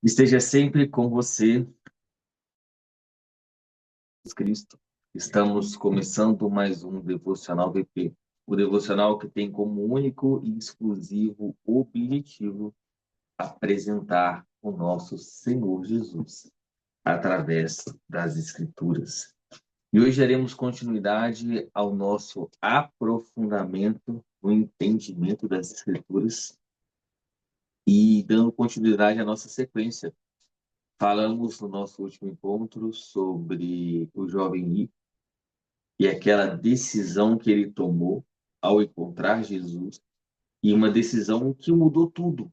Esteja sempre com você, Jesus Cristo. Estamos começando mais um Devocional VP. O devocional que tem como único e exclusivo objetivo apresentar o nosso Senhor Jesus através das Escrituras. E hoje daremos continuidade ao nosso aprofundamento no entendimento das Escrituras e dando continuidade à nossa sequência. Falamos no nosso último encontro sobre o jovem rico e aquela decisão que ele tomou ao encontrar Jesus, e uma decisão que mudou tudo.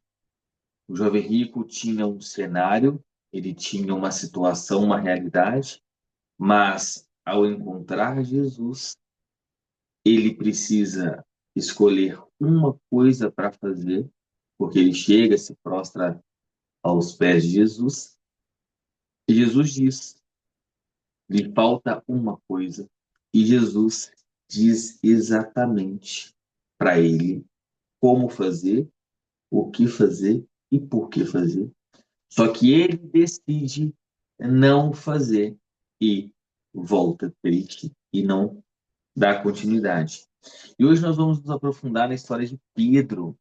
O jovem rico tinha um cenário, ele tinha uma situação, uma realidade, mas ao encontrar Jesus, ele precisa escolher uma coisa para fazer, porque ele chega, se prostra aos pés de Jesus, e Jesus diz: lhe falta uma coisa. E Jesus diz exatamente para ele como fazer, o que fazer e por que fazer. Só que ele decide não fazer e volta triste e não dá continuidade. E hoje nós vamos nos aprofundar na história de Pedro.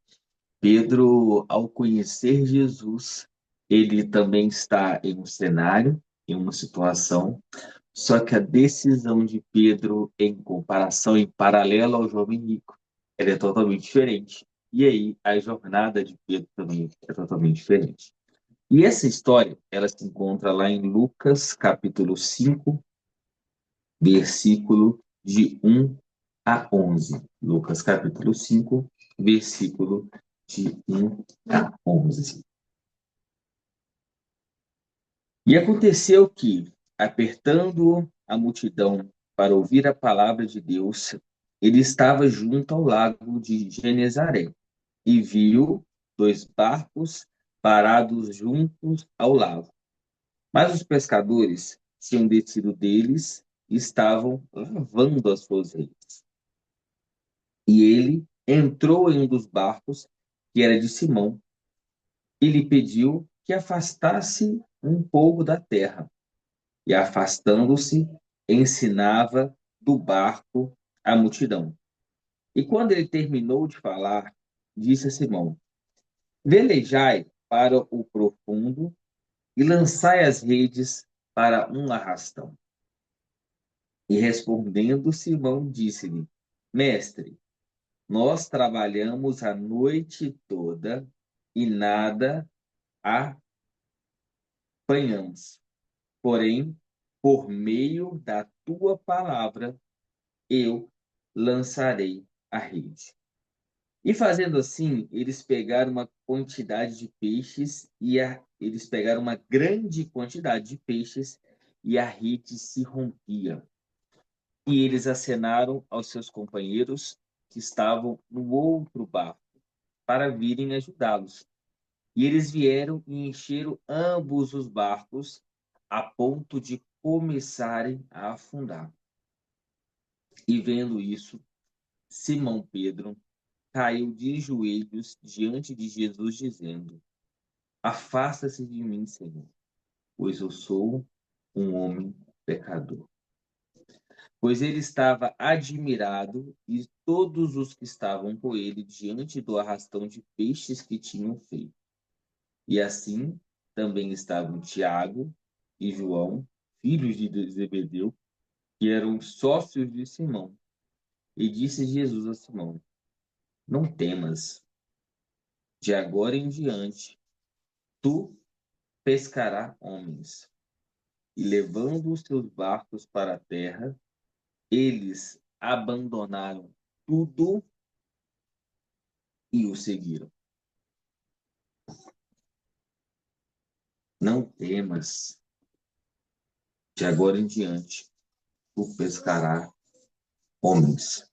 Pedro, ao conhecer Jesus, ele também está em um cenário, em uma situação. Só que a decisão de Pedro, em comparação, em paralelo ao jovem rico, ela é totalmente diferente. E aí, a jornada de Pedro também é totalmente diferente. E essa história, ela se encontra lá em Lucas, capítulo 5, versículo de 1 a 11. Lucas, capítulo 5, versículo de 1 a 11. E aconteceu que, apertando a multidão para ouvir a palavra de Deus, ele estava junto ao lago de Genezaré e viu dois barcos parados juntos ao lago. Mas os pescadores tinham descido deles e estavam lavando as suas redes. E ele entrou em um dos barcos, que era de Simão, e lhe pediu que afastasse um pouco da terra. E afastando-se, ensinava do barco a multidão. E quando ele terminou de falar, disse a Simão: velejai para o profundo e lançai as redes para um arrastão. E respondendo Simão, disse-lhe: mestre, nós trabalhamos a noite toda e nada apanhamos. Porém, por meio da tua palavra, eu lançarei a rede. E fazendo assim, eles pegaram uma quantidade de peixes eles pegaram uma grande quantidade de peixes e a rede se rompia. E eles acenaram aos seus companheiros que estavam no outro barco para virem ajudá-los. E eles vieram e encheram ambos os barcos a ponto de começarem a afundar. E vendo isso, Simão Pedro caiu de joelhos diante de Jesus, dizendo: afasta-se de mim, Senhor, pois eu sou um homem pecador. Pois ele estava admirado e todos os que estavam com ele diante do arrastão de peixes que tinham feito. E assim também estavam Tiago e João, filhos de Zebedeu, que eram sócios de Simão. E disse Jesus a Simão: não temas, de agora em diante tu pescará homens. E levando os seus barcos para a terra, eles abandonaram tudo e o seguiram. Não temas, de agora em diante tu pescará homens.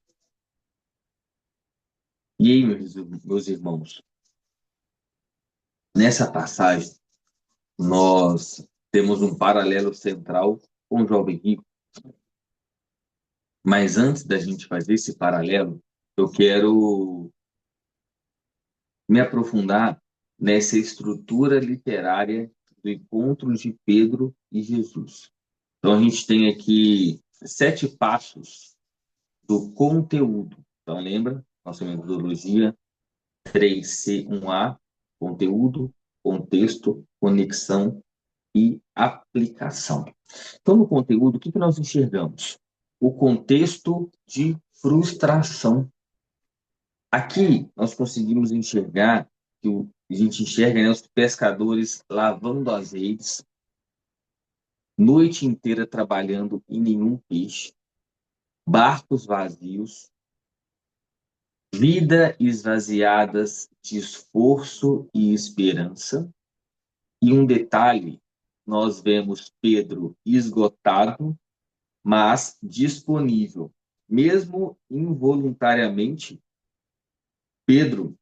E aí, meus irmãos, nessa passagem, nós temos um paralelo central com o jovem rico. Mas antes da gente fazer esse paralelo, eu quero me aprofundar nessa estrutura literária do encontro de Pedro e Jesus. Então, a gente tem aqui 7 passos do conteúdo. Então, lembra? Nossa metodologia 3C1A, conteúdo, contexto, conexão e aplicação. Então, no conteúdo, o que nós enxergamos? O contexto de frustração. Aqui, nós conseguimos enxergar, a gente enxerga, né, os pescadores lavando as redes, noite inteira trabalhando e nenhum peixe, barcos vazios, vida esvaziadas de esforço e esperança. E um detalhe, nós vemos Pedro esgotado, mas disponível. Mesmo involuntariamente, Pedro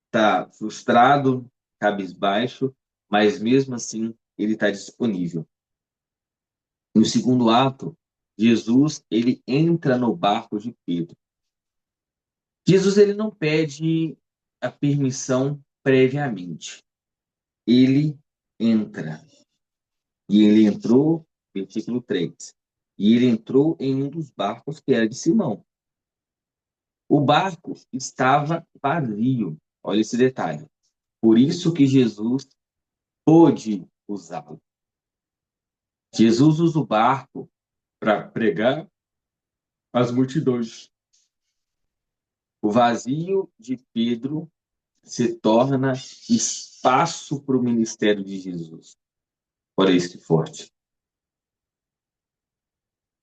está frustrado, cabisbaixo, mas mesmo assim ele está disponível. No segundo ato, Jesus ele entra no barco de Pedro. Jesus ele não pede a permissão previamente. Ele entra. E ele entrou, versículo 3. E ele entrou em um dos barcos que era de Simão. O barco estava vazio. Olha esse detalhe. Por isso que Jesus pôde usá-lo. Jesus usa o barco para pregar às multidões. O vazio de Pedro se torna espaço para o ministério de Jesus. Olha isso que forte.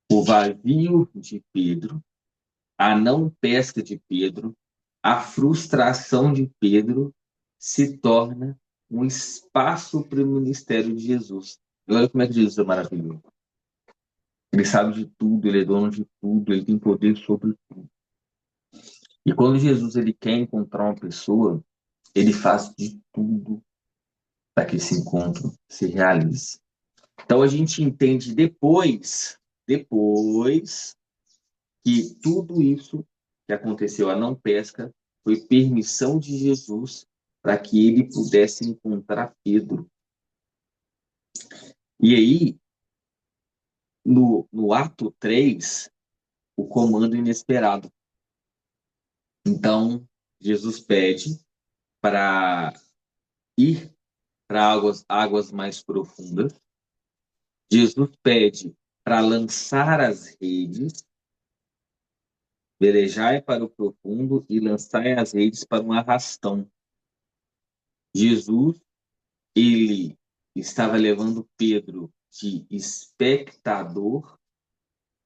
O vazio de Pedro, a não pesca de Pedro, a frustração de Pedro se torna um espaço para o ministério de Jesus. E olha como é que Jesus é maravilhoso. Ele sabe de tudo, ele é dono de tudo, ele tem poder sobre tudo. E quando Jesus ele quer encontrar uma pessoa, ele faz de tudo para que esse encontro se realize. Então a gente entende depois que tudo isso que aconteceu, a não pesca, foi permissão de Jesus para que ele pudesse encontrar Pedro. E aí, no ato 3, o comando inesperado. Então, Jesus pede para ir para águas mais profundas. Jesus pede para lançar as redes, velejai para o profundo e lançai as redes para um arrastão. Jesus, ele estava levando Pedro de espectador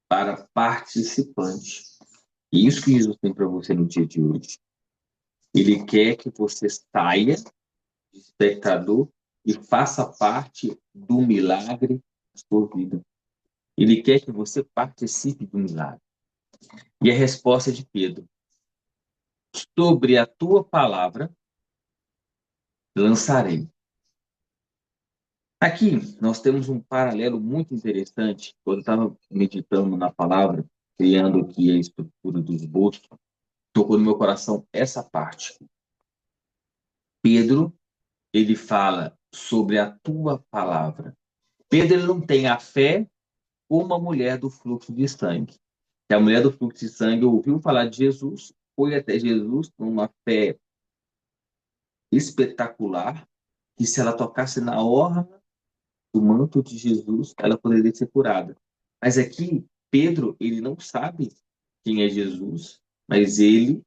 para participante. E isso que Jesus tem para você no dia de hoje. Ele quer que você saia de espectador e faça parte do milagre da sua vida. Ele quer que você participe do milagre. E a resposta de Pedro: sobre a tua palavra lançarei. Aqui nós temos um paralelo muito interessante. Quando eu estava meditando na palavra, criando aqui a estrutura do esboço, tocou no meu coração essa parte. Pedro, ele fala sobre a tua palavra. Pedro ele não tem a fé como a mulher do fluxo de sangue. Que a mulher do fluxo de sangue ouviu falar de Jesus, foi até Jesus com uma fé espetacular, que se ela tocasse na orla do manto de Jesus, ela poderia ser curada. Mas aqui, Pedro, ele não sabe quem é Jesus, mas ele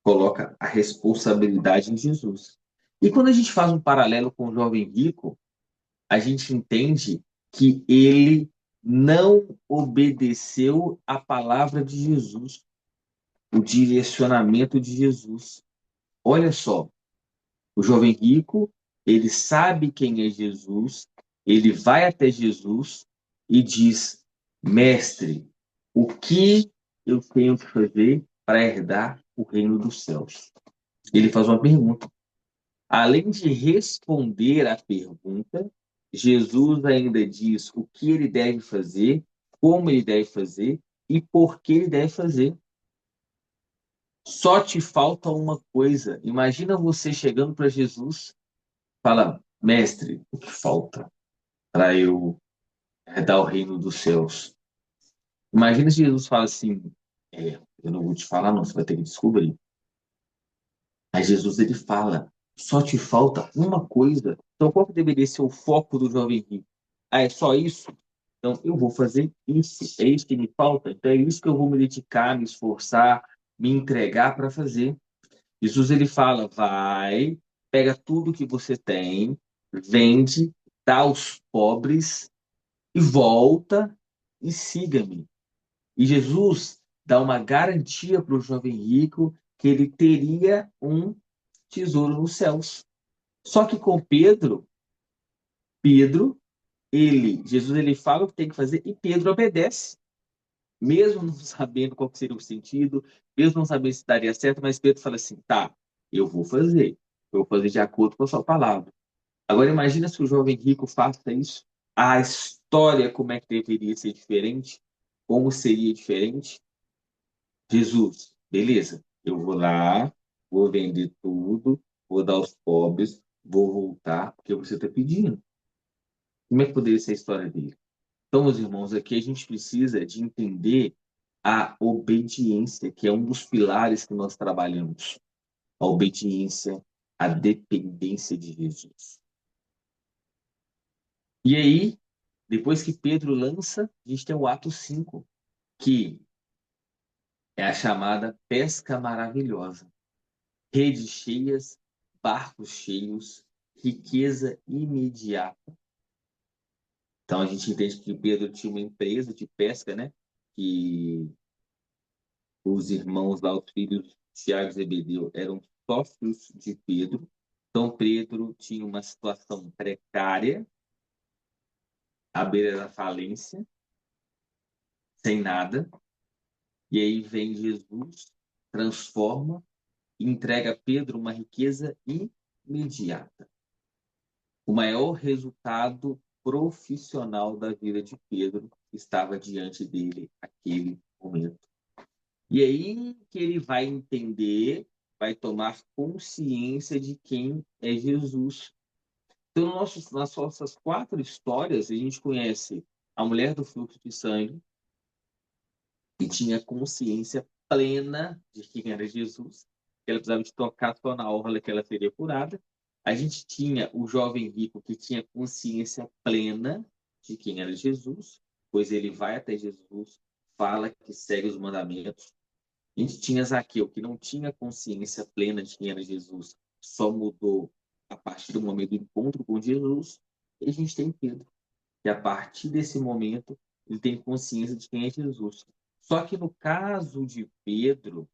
coloca a responsabilidade em Jesus. E quando a gente faz um paralelo com o jovem rico, a gente entende que ele não obedeceu a palavra de Jesus, o direcionamento de Jesus. Olha só, o jovem rico, ele sabe quem é Jesus, ele vai até Jesus e diz: Mestre, o que eu tenho que fazer para herdar o reino dos céus? Ele faz uma pergunta. Além de responder à pergunta, Jesus ainda diz o que ele deve fazer, como ele deve fazer e por que ele deve fazer. Só te falta uma coisa. Imagina você chegando para Jesus, fala: mestre, o que falta para eu herdar o reino dos céus? Imagina se Jesus fala assim, eu não vou te falar não, você vai ter que descobrir. Mas Jesus, ele fala, só te falta uma coisa. Então, qual que deveria ser o foco do jovem rico? Ah, é só isso? Então, eu vou fazer isso. É isso que me falta? Então, é isso que eu vou me dedicar, me esforçar, me entregar para fazer. Jesus, ele fala, vai, pega tudo que você tem, vende, dá aos pobres e volta e siga-me. E Jesus dá uma garantia para o jovem rico que ele teria um tesouro nos céus. Só que com Pedro, Jesus ele fala o que tem que fazer e Pedro obedece, mesmo não sabendo qual seria o sentido, mesmo não sabendo se daria certo, mas Pedro fala assim, tá, eu vou fazer de acordo com a sua palavra. Agora imagina se o jovem rico faça isso, a história como é que deveria ser diferente, como seria diferente? Jesus, beleza, eu vou lá, vou vender tudo, vou dar aos pobres, vou voltar, porque você está pedindo. Como é que poderia ser a história dele? Então, meus irmãos, aqui a gente precisa de entender a obediência, que é um dos pilares que nós trabalhamos. A obediência, a dependência de Jesus. E aí, depois que Pedro lança, a gente tem o ato 5, que é a chamada pesca maravilhosa. Redes cheias, barcos cheios, riqueza imediata. Então a gente entende que Pedro tinha uma empresa de pesca, né? Que os irmãos lá, os filhos Tiago e Zebedeu, eram sócios de Pedro. Então Pedro tinha uma situação precária, à beira da falência, sem nada. E aí vem Jesus, transforma e entrega a Pedro uma riqueza imediata. O maior resultado profissional da vida de Pedro estava diante dele naquele momento. E aí que ele vai entender, vai tomar consciência de quem é Jesus. Então, nas nossas 4 histórias, a gente conhece a mulher do fluxo de sangue, que tinha consciência plena de quem era Jesus, que ela precisava de tocar só na orla que ela seria curada. A gente tinha o jovem rico que tinha consciência plena de quem era Jesus, pois ele vai até Jesus, fala que segue os mandamentos. A gente tinha Zaqueu, que não tinha consciência plena de quem era Jesus, só mudou a partir do momento do encontro com Jesus. E a gente tem Pedro, que a partir desse momento ele tem consciência de quem é Jesus. Só que no caso de Pedro,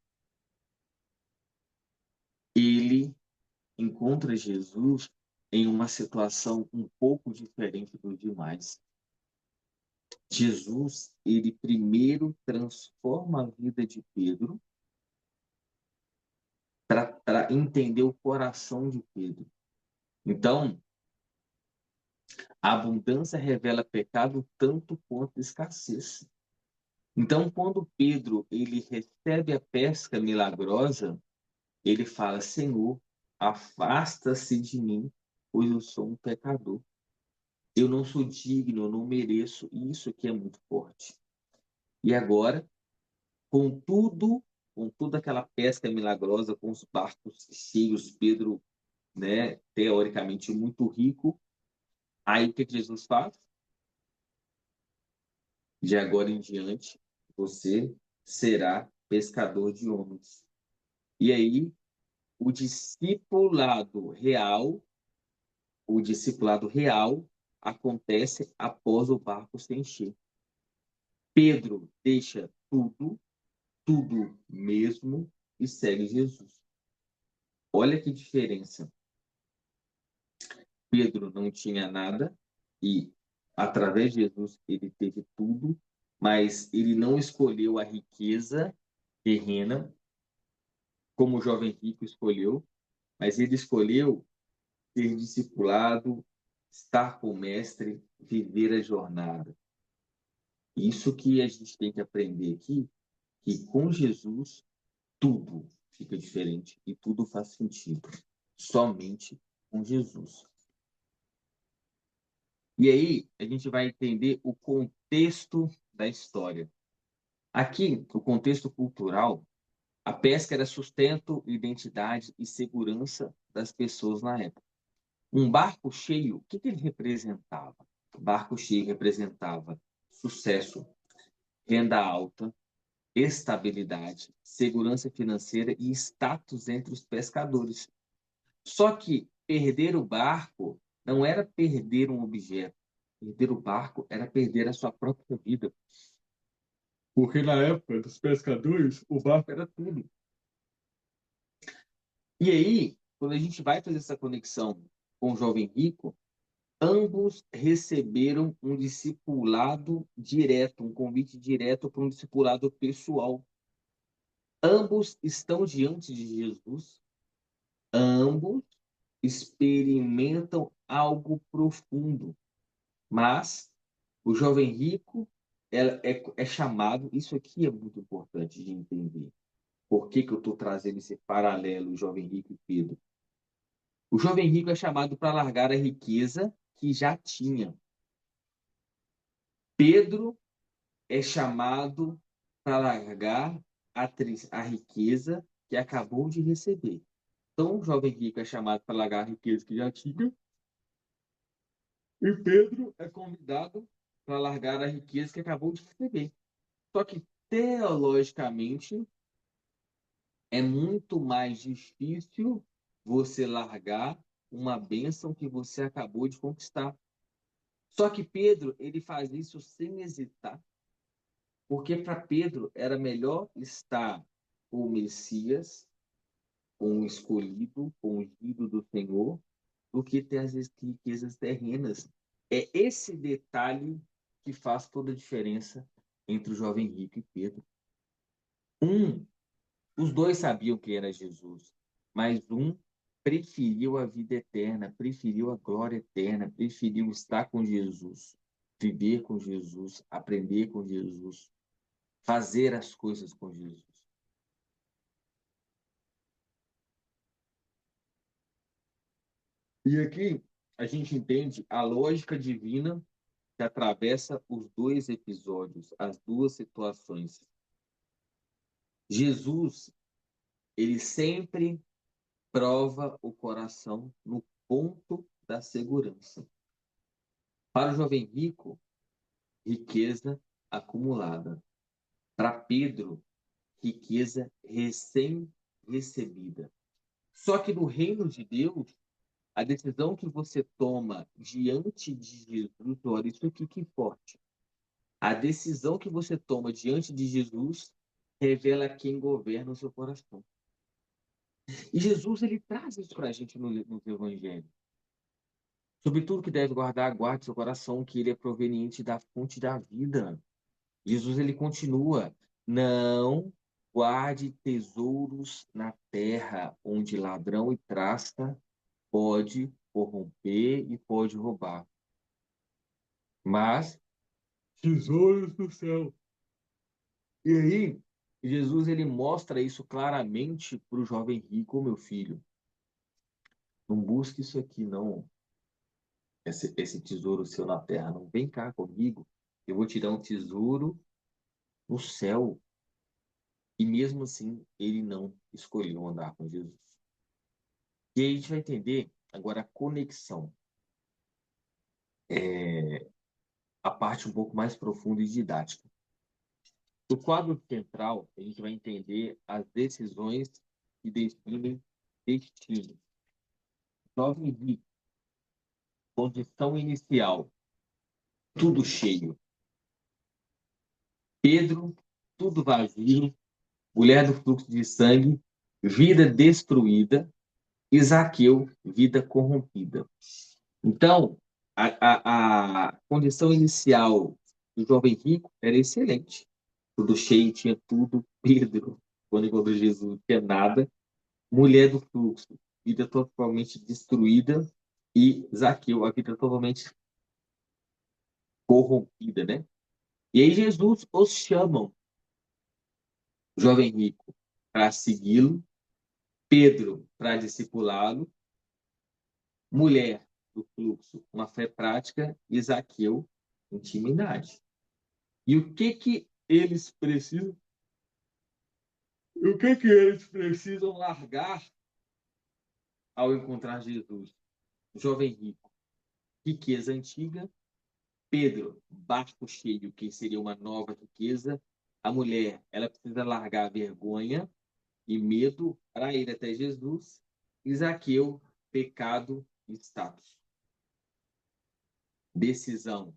ele encontra Jesus em uma situação um pouco diferente dos demais. Jesus, ele primeiro transforma a vida de Pedro para entender o coração de Pedro. Então, a abundância revela pecado tanto quanto escassez. Então, quando Pedro ele recebe a pesca milagrosa, ele fala: Senhor, afasta-se de mim, pois eu sou um pecador. Eu não sou digno, eu não mereço. Isso que é muito forte. E agora, com toda aquela pesca milagrosa, com os barcos cheios, Pedro, né, teoricamente muito rico, aí o que Jesus faz? De agora em diante, você será pescador de homens. E aí, o discipulado real, o discipulado real acontece após o barco se encher. Pedro deixa tudo mesmo e segue Jesus. Olha que diferença. Pedro não tinha nada e através de Jesus ele teve tudo, mas ele não escolheu a riqueza terrena como o jovem rico escolheu, mas ele escolheu ser discipulado, estar com o mestre, viver a jornada. Isso que a gente tem que aprender aqui, que com Jesus tudo fica diferente e tudo faz sentido. Somente com Jesus. E aí a gente vai entender o contexto da história. Aqui, o contexto cultural, a pesca era sustento, identidade e segurança das pessoas na época. Um barco cheio, o que que ele representava? O barco cheio representava sucesso, renda alta, estabilidade, segurança financeira e status entre os pescadores. Só que perder o barco não era perder um objeto. Perder o barco era perder a sua própria vida. Porque na época dos pescadores, o barco era tudo. E aí, quando a gente vai fazer essa conexão com o jovem rico, ambos receberam um discipulado direto, um convite direto para um discipulado pessoal. Ambos estão diante de Jesus, ambos experimentam algo profundo, mas o jovem rico é chamado, isso aqui é muito importante de entender. Por que que eu estou trazendo esse paralelo, jovem rico e Pedro? O jovem rico é chamado para largar a riqueza que já tinha. Pedro é chamado para largar a riqueza que acabou de receber. Então, o jovem rico é chamado para largar a riqueza que já tinha, e Pedro é convidado para largar a riqueza que acabou de receber. Só que, teologicamente, é muito mais difícil você largar uma bênção que você acabou de conquistar. Só que Pedro, ele faz isso sem hesitar, porque para Pedro era melhor estar com o Messias, com o escolhido, com o ungido do Senhor, do que ter as riquezas terrenas. É esse detalhe que faz toda a diferença entre o jovem rico e Pedro. Um, os dois sabiam que era Jesus, mas um preferiu a vida eterna, preferiu a glória eterna, preferiu estar com Jesus, viver com Jesus, aprender com Jesus, fazer as coisas com Jesus. E aqui a gente entende a lógica divina que atravessa os dois episódios, as duas situações. Jesus, ele sempre prova o coração no ponto da segurança. Para o jovem rico, riqueza acumulada. Para Pedro, riqueza recém-recebida. Só que no reino de Deus, a decisão que você toma diante de Jesus, olha, isso aqui que forte. A decisão que você toma diante de Jesus revela quem governa o seu coração. E Jesus, ele traz isso para a gente no Evangelho. Sobre tudo que deve guardar, guarde seu coração, que ele é proveniente da fonte da vida. Jesus, ele continua, não guarde tesouros na terra, onde ladrão e traça pode corromper e pode roubar. Mas tesouros do céu. E aí, Jesus, ele mostra isso claramente para o jovem rico, meu filho. Não busque isso aqui, não. Esse tesouro seu na terra. Não vem cá comigo. Eu vou te dar um tesouro no céu. E mesmo assim, ele não escolheu andar com Jesus. E aí a gente vai entender agora a conexão, a parte um pouco mais profunda e didática. No quadro central, a gente vai entender as decisões que definem destino. Jovem rico, condição inicial, tudo cheio. Pedro, tudo vazio. Mulher do fluxo de sangue, vida destruída. E Zaqueu, vida corrompida. Então, a condição inicial do jovem rico era excelente. Tudo cheio, tinha tudo. Pedro, quando encontrou Jesus, não tinha nada. Mulher do fluxo, vida totalmente destruída. E Zaqueu, a vida totalmente corrompida, né? E aí Jesus os chamam, jovem rico, para segui-lo. Pedro, para discipulá-lo. Mulher, do fluxo? Uma fé prática e Zaqueu, intimidade. E o que que eles precisam? O que que eles precisam largar ao encontrar Jesus? Jovem rico, riqueza antiga. Pedro, barco cheio, que seria uma nova riqueza. A mulher, ela precisa largar a vergonha e medo para ir até Jesus. E Zaqueu, pecado e status. Decisão.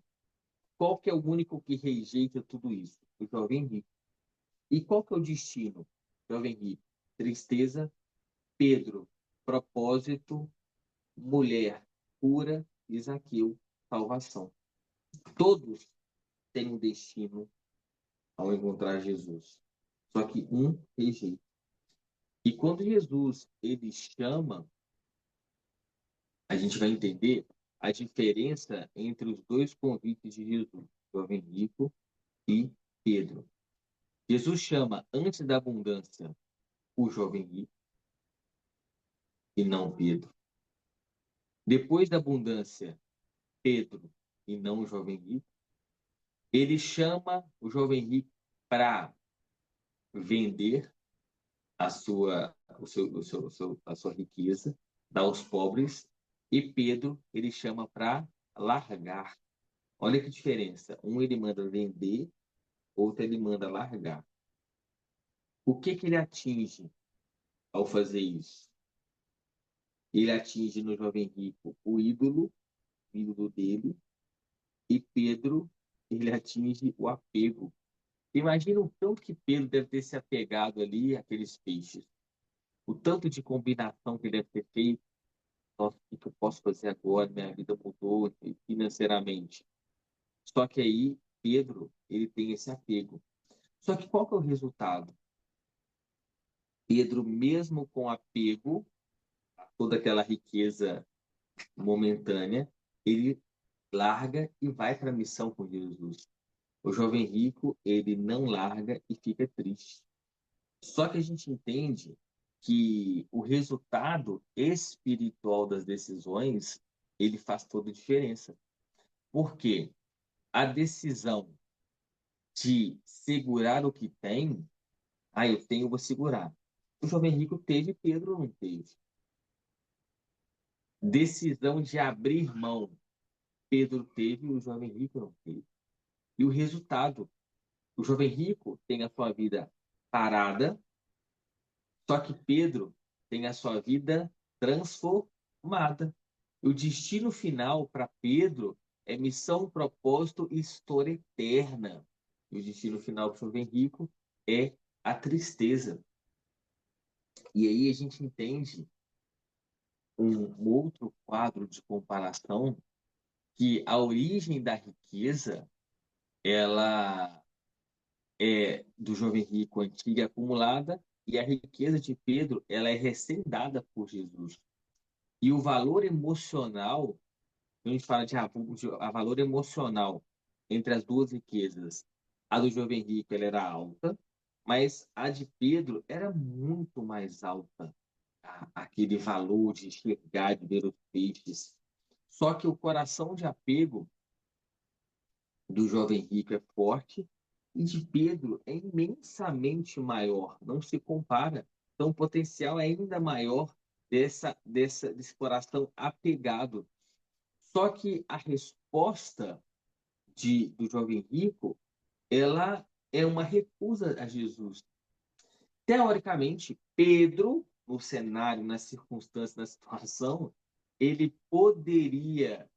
Qual que é o único que rejeita tudo isso? O jovem rico. E qual que é o destino? Jovem rico. Tristeza. Pedro, propósito. Mulher, cura. E Zaqueu, salvação. Todos têm um destino ao encontrar Jesus. Só que um rejeita. E quando Jesus ele chama, a gente vai entender a diferença entre os dois convites de Jesus, jovem rico e Pedro. Jesus chama antes da abundância o jovem rico e não Pedro. Depois da abundância, Pedro e não o jovem rico. Ele chama o jovem rico para vender a sua riqueza, dar aos pobres, e Pedro ele chama para largar. Olha que diferença. Um ele manda vender, outro ele manda largar. O que que ele atinge ao fazer isso? Ele atinge no jovem rico o ídolo dele, e Pedro ele atinge o apego. Imagina o tanto que Pedro deve ter se apegado ali àqueles peixes. O tanto de combinação que ele deve ter feito. Nossa, o que eu posso fazer agora? Minha vida mudou financeiramente. Só que aí, Pedro, ele tem esse apego. Só que qual que é o resultado? Pedro, mesmo com apego a toda aquela riqueza momentânea, ele larga e vai para a missão com Jesus. O jovem rico, ele não larga e fica triste. Só que a gente entende que o resultado espiritual das decisões, ele faz toda a diferença. Por quê? A decisão de segurar o que tem, eu tenho, vou segurar. O jovem rico teve, Pedro não teve. Decisão de abrir mão, Pedro teve, o jovem rico não teve. E o resultado, o jovem rico tem a sua vida parada, só que Pedro tem a sua vida transformada. O destino final para Pedro é missão, propósito e história eterna. E o destino final para o jovem rico é a tristeza. E aí a gente entende um outro quadro de comparação que a origem da riqueza ela é do jovem rico antiga acumulada e a riqueza de Pedro ela é recém-dada por Jesus. E o valor emocional, a gente fala de a valor emocional entre as duas riquezas, a do jovem rico ela era alta, mas a de Pedro era muito mais alta. Aquele valor de enxergar, de ver os peixes. Só que o coração de apego do jovem rico é forte e de Pedro é imensamente maior, não se compara. Então, o potencial é ainda maior desse coração apegado. Só que a resposta do jovem rico, ela é uma recusa a Jesus. Teoricamente, Pedro, no cenário, na circunstância, na situação, ele poderia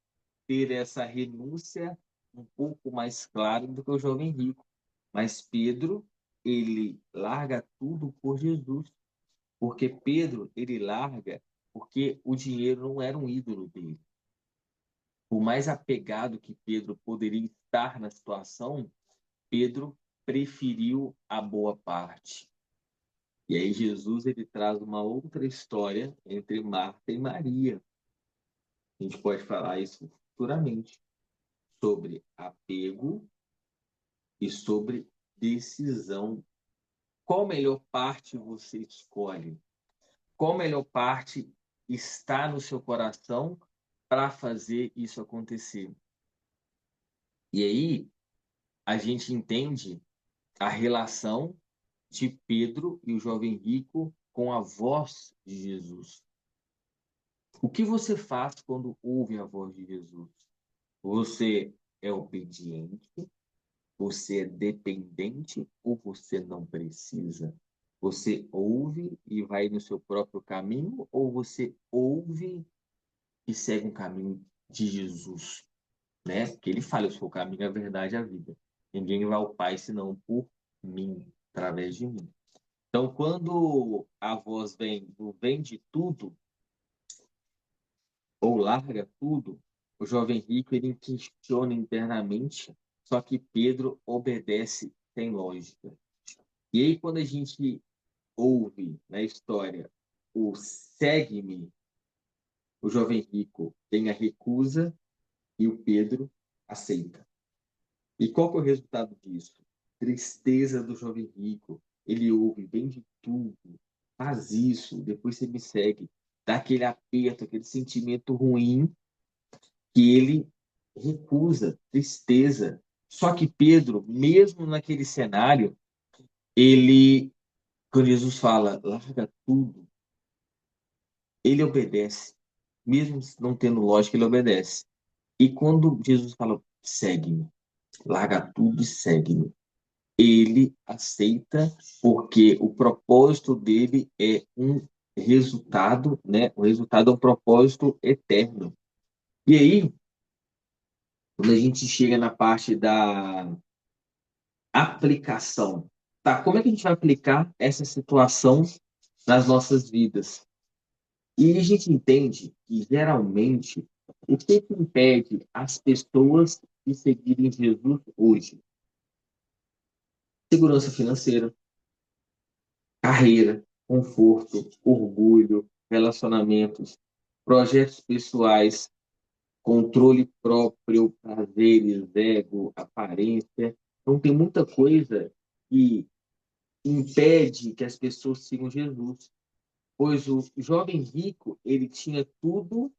ter essa renúncia um pouco mais clara do que o jovem rico. Mas Pedro, ele larga tudo por Jesus. Porque Pedro, ele larga porque o dinheiro não era um ídolo dele. Por mais apegado que Pedro poderia estar na situação, Pedro preferiu a boa parte. E aí Jesus ele traz uma outra história entre Marta e Maria. A gente pode falar isso futuramente sobre apego e sobre decisão. Qual melhor parte você escolhe? Qual melhor parte está no seu coração para fazer isso acontecer. E aí a gente entende a relação de Pedro e o jovem rico com a voz de Jesus. O que você faz quando ouve a voz de Jesus? Você é obediente? Você é dependente ou você não precisa? Você ouve e vai no seu próprio caminho ou você ouve e segue um caminho de Jesus, né? Porque ele fala, eu sou o caminho, a verdade e a vida. Ninguém vai ao Pai senão por mim, através de mim. Então, quando a voz vem do vem de tudo ou larga tudo, o jovem rico ele questiona internamente, só que Pedro obedece sem lógica. E aí, quando a gente ouve na história o segue-me, o jovem rico tem a recusa e o Pedro aceita. E qual que é o resultado disso? Tristeza do jovem rico. Ele ouve, vende tudo, faz isso, depois você me segue. Dá aquele aperto, aquele sentimento ruim que ele recusa, tristeza. Só que Pedro, mesmo naquele cenário, ele, quando Jesus fala, larga tudo, ele obedece. Mesmo não tendo lógica, ele obedece. E quando Jesus fala, segue-me, larga tudo e segue-me, ele aceita porque o propósito dele é um resultado, né? O resultado é um propósito eterno. E aí, quando a gente chega na parte da aplicação, tá? Como é que a gente vai aplicar essa situação nas nossas vidas? E a gente entende que, geralmente, o que impede as pessoas de seguirem Jesus hoje? Segurança financeira, carreira, conforto, orgulho, relacionamentos, projetos pessoais, controle próprio, prazeres, ego, aparência. Então, tem muita coisa que impede que as pessoas sigam Jesus. Pois o jovem rico, ele tinha tudo,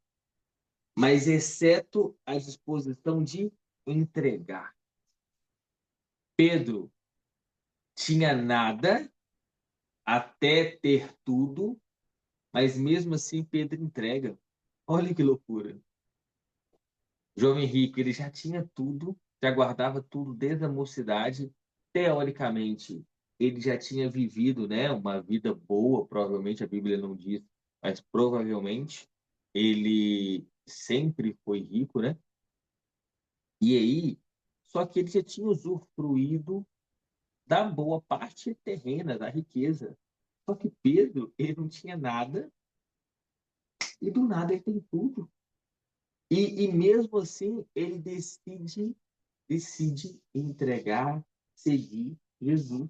mas exceto a disposição de entregar. Pedro tinha nada até ter tudo, mas mesmo assim Pedro entrega. Olha que loucura. O jovem rico, ele já tinha tudo, já guardava tudo desde a mocidade. Teoricamente, ele já tinha vivido, né, uma vida boa, provavelmente a Bíblia não diz, mas provavelmente ele sempre foi rico, né? E aí, só que ele já tinha usufruído da boa parte terrena, da riqueza. Só que Pedro, ele não tinha nada e do nada ele tem tudo. E mesmo assim, ele decide entregar, seguir Jesus.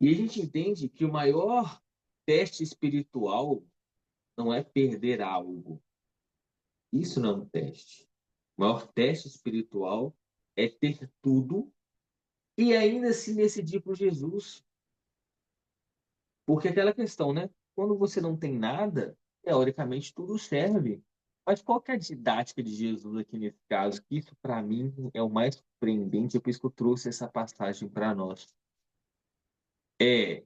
E a gente entende que o maior teste espiritual não é perder algo. Isso não é um teste. O maior teste espiritual é ter tudo e ainda assim decidir por Jesus. Porque aquela questão, né? Quando você não tem nada, teoricamente tudo serve. Mas qual que é a didática de Jesus aqui nesse caso? Que isso, para mim, é o mais surpreendente, é por isso que eu trouxe essa passagem para nós. É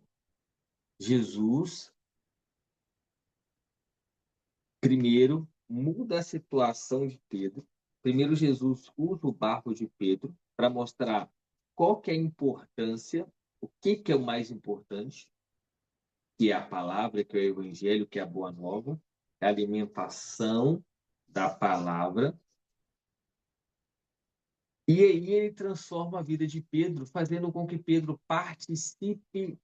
Jesus, primeiro, muda a situação de Pedro. Primeiro, Jesus usa o barco de Pedro para mostrar qual que é a importância, o que que é o mais importante, que é a palavra, que é o evangelho, que é a boa nova, é a alimentação da palavra. E aí ele transforma a vida de Pedro, fazendo com que Pedro participe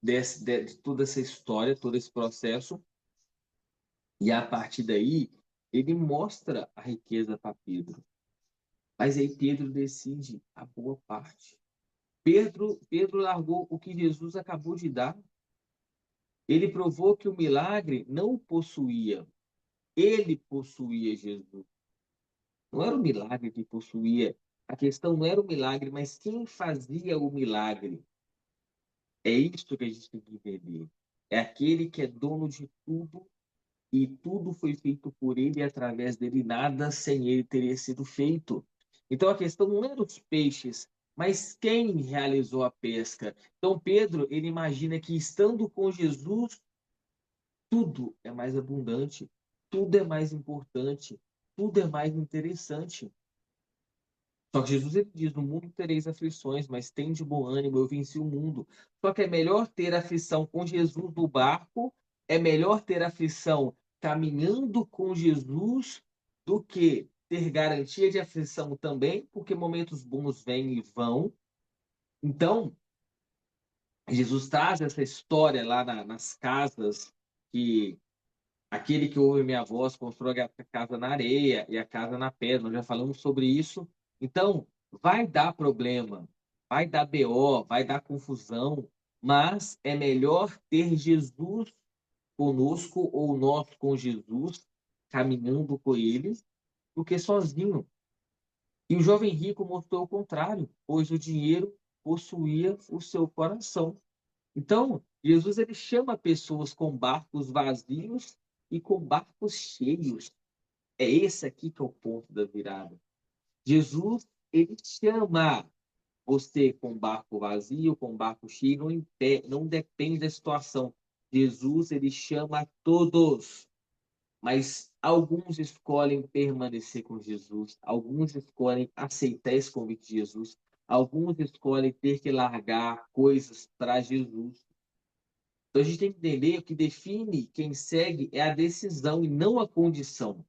de toda essa história, todo esse processo. E a partir daí, ele mostra a riqueza para Pedro. Mas aí Pedro decide a boa parte. Pedro largou o que Jesus acabou de dar. Ele provou que o milagre não o possuía, ele possuía Jesus. Não era o milagre que possuía. A questão não era o milagre, mas quem fazia o milagre. É isso que a gente tem que entender. É aquele que é dono de tudo e tudo foi feito por ele e através dele, nada sem ele teria sido feito. Então a questão não é dos peixes, mas quem realizou a pesca. Então Pedro, ele imagina que estando com Jesus, tudo é mais abundante, tudo é mais importante, tudo é mais interessante. Só que Jesus ele diz: no mundo tereis aflições, mas tem de bom ânimo, eu venci o mundo. Só que é melhor ter aflição com Jesus no barco, é melhor ter aflição caminhando com Jesus do que ter garantia de aflição também, porque momentos bons vêm e vão. Então, Jesus traz essa história lá nas casas que aquele que ouve minha voz constrói a casa na areia e a casa na pedra. Nós já falamos sobre isso. Então, vai dar problema, vai dar BO, vai dar confusão, mas é melhor ter Jesus conosco ou nós com Jesus, caminhando com ele, do que sozinho. E o jovem rico mostrou o contrário, pois o dinheiro possuía o seu coração. Então, Jesus ele chama pessoas com barcos vazios e com barcos cheios. É esse aqui que é o ponto da virada. Jesus ele chama você com barco vazio, com barco cheio, não depende da situação. Jesus ele chama a todos, mas alguns escolhem permanecer com Jesus, alguns escolhem aceitar esse convite de Jesus, alguns escolhem ter que largar coisas para Jesus. Então a gente tem que entender que o que define quem segue é a decisão e não a condição.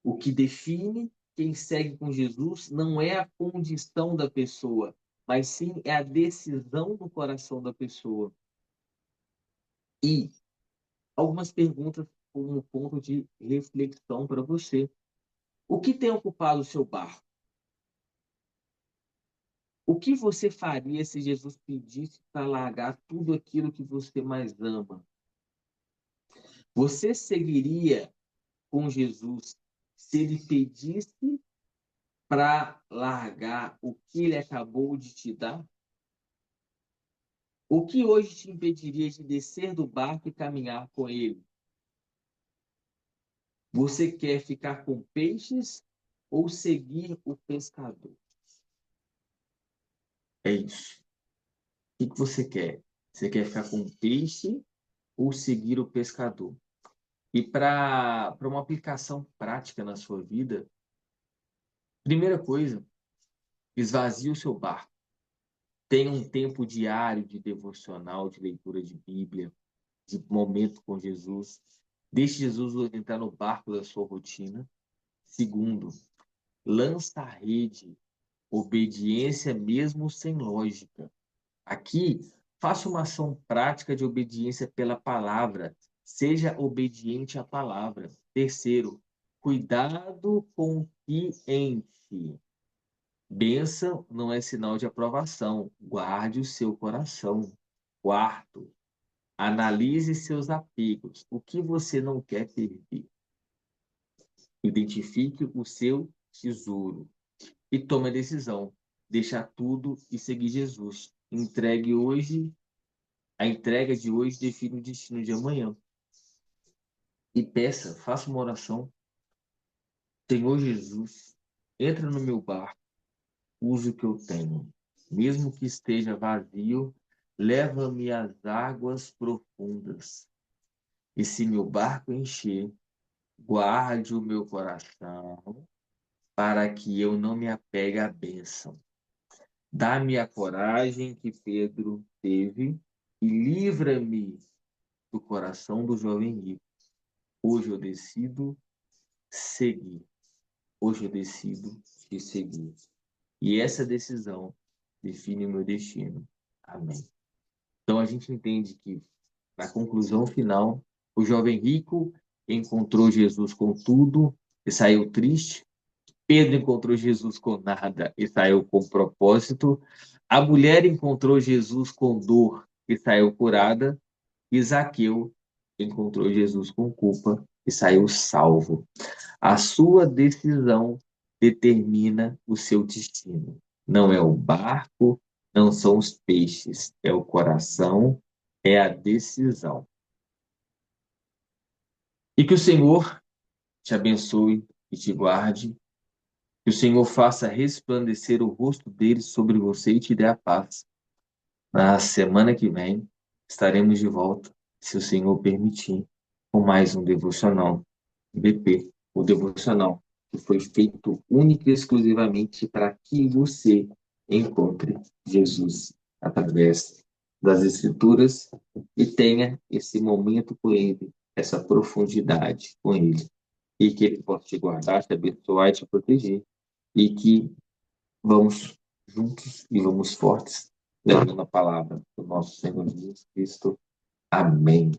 O que define quem segue com Jesus não é a condição da pessoa, mas sim é a decisão do coração da pessoa. E algumas perguntas como ponto de reflexão para você. O que tem ocupado o seu barco? O que você faria se Jesus pedisse para largar tudo aquilo que você mais ama? Você seguiria com Jesus se ele pedisse para largar o que ele acabou de te dar? O que hoje te impediria de descer do barco e caminhar com ele? Você quer ficar com peixes ou seguir o pescador? É isso. O que você quer? Você quer ficar com peixe ou seguir o pescador? E para uma aplicação prática na sua vida, primeira coisa, esvazie o seu barco. Tenha um tempo diário de devocional, de leitura de Bíblia, de momento com Jesus. Deixe Jesus entrar no barco da sua rotina. Segundo, lança a rede, obediência mesmo sem lógica. Aqui, faça uma ação prática de obediência pela palavra. Seja obediente à palavra. Terceiro, cuidado com o que enche. Bênção não é sinal de aprovação. Guarde o seu coração. Quarto, analise seus apegos. O que você não quer perder? Identifique o seu tesouro e tome a decisão. Deixar tudo e seguir Jesus. Entregue hoje, a entrega de hoje define o destino de amanhã. E peça, faça uma oração. Senhor Jesus, entra no meu barco, use o que eu tenho. Mesmo que esteja vazio, leva-me às águas profundas. E se meu barco encher, guarde o meu coração para que eu não me apegue à bênção. Dá-me a coragem que Pedro teve e livra-me do coração do jovem rico. Hoje eu decido seguir. Hoje eu decido te seguir. E essa decisão define o meu destino. Amém. Então a gente entende que, na conclusão final, o jovem rico encontrou Jesus com tudo e saiu triste. Pedro encontrou Jesus com nada e saiu com propósito. A mulher encontrou Jesus com dor e saiu curada. E Zaqueu encontrou Jesus com culpa e saiu salvo. A sua decisão determina o seu destino. Não é o barco, não são os peixes, é o coração, é a decisão. E que o Senhor te abençoe e te guarde. Que o Senhor faça resplandecer o rosto dele sobre você e te dê a paz. Na semana que vem, estaremos de volta, se o Senhor permitir, com mais um devocional BP, o devocional que foi feito única e exclusivamente para que você encontre Jesus através das Escrituras e tenha esse momento com Ele, essa profundidade com Ele, e que Ele possa te guardar, te abençoar e te proteger, e que vamos juntos e vamos fortes, levando a palavra do nosso Senhor Jesus Cristo. Amém.